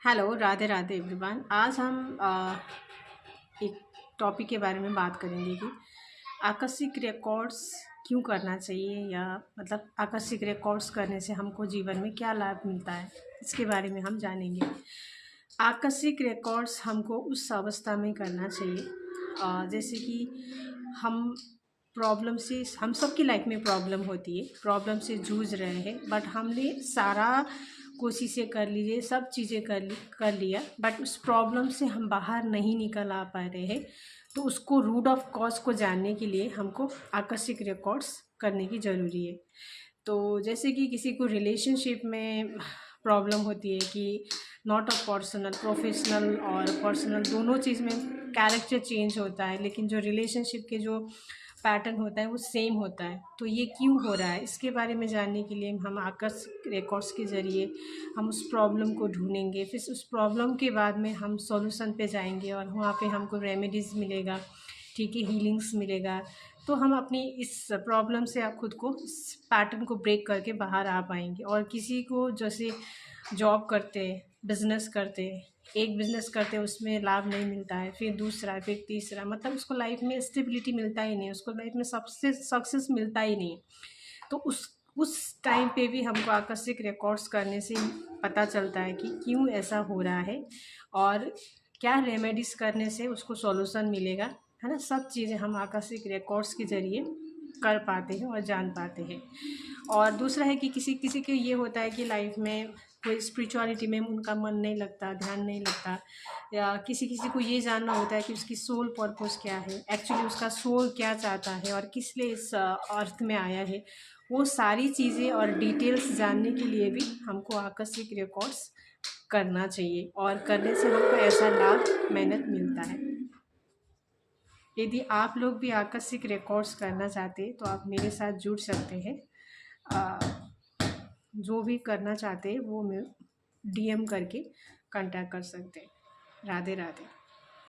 Hello, Radhe Radhe everyone. आज हम एक टॉपिक के बारे में बात करेंगे कि आकस्मिक रिकॉर्ड्स क्यों करना चाहिए, या मतलब आकस्मिक रिकॉर्ड्स करने से हमको जीवन में क्या लाभ मिलता है, इसके बारे में हम जानेंगे। आकस्मिक रिकॉर्ड्स हमको उस अवस्था में करना चाहिए जैसे कि हम प्रॉब्लम से, हम सबकी लाइफ में प्रॉब्लम होती है, प्रॉब्लम से जूझ रहे हैं, बट हमने सारा कोशिशें कर लीजिए, सब चीज़ें कर लिया, बट उस प्रॉब्लम से हम बाहर नहीं निकल आ पा रहे हैं। तो उसको रूट ऑफ कॉज को जानने के लिए हमको आकस्मिक रिकॉर्ड्स करने की ज़रूरी है। तो जैसे कि किसी को रिलेशनशिप में प्रॉब्लम होती है कि नॉट अ पर्सनल, प्रोफेशनल और पर्सनल दोनों चीज़ में कैरेक्टर चेंज होता है, लेकिन जो रिलेशनशिप के जो पैटर्न होता है वो सेम होता है। तो ये क्यों हो रहा है, इसके बारे में जानने के लिए हम आकस्मिक रिकॉर्ड्स के ज़रिए हम उस प्रॉब्लम को ढूंढेंगे। फिर उस प्रॉब्लम के बाद में हम सॉल्यूशन पे जाएंगे और वहाँ पे हमको रेमेडीज़ मिलेगा, ठीक है, हीलिंग्स मिलेगा। तो हम अपनी इस प्रॉब्लम से आप खुद को, इस पैटर्न को ब्रेक करके बाहर आ पाएंगे। और किसी को जैसे जॉब करते, बिजनेस करते, एक बिजनेस करते उसमें लाभ नहीं मिलता है, फिर दूसरा, फिर तीसरा, मतलब उसको लाइफ में स्टेबिलिटी मिलता ही नहीं, उसको लाइफ में सक्सेस मिलता ही नहीं। तो उस टाइम पे भी हमको आकस्मिक रिकॉर्ड्स करने से पता चलता है कि क्यों ऐसा हो रहा है और क्या रेमेडीज़ करने से उसको सॉल्यूशन मिलेगा, है ना। सब चीज़ें हम आकस्मिक रिकॉर्ड्स के ज़रिए कर पाते हैं और जान पाते हैं। और दूसरा है कि किसी किसी को ये होता है कि लाइफ में कोई स्पिरिचुअलिटी में उनका मन नहीं लगता, ध्यान नहीं लगता, या किसी किसी को ये जानना होता है कि उसकी सोल पर्पस क्या है, एक्चुअली उसका सोल क्या चाहता है और किस लिए इस अर्थ में आया है। वो सारी चीज़ें और डिटेल्स जानने के लिए भी हमको आकस्मिक रिकॉर्ड्स करना चाहिए, और करने से हमको ऐसा लाभ, मेहनत मिलता है। यदि आप लोग भी आकस्मिक रिकॉर्ड्स करना चाहते हैं तो आप मेरे साथ जुड़ सकते हैं। जो भी करना चाहते हैं वो मैं DM करके कांटेक्ट कर सकते हैं। राधे राधे।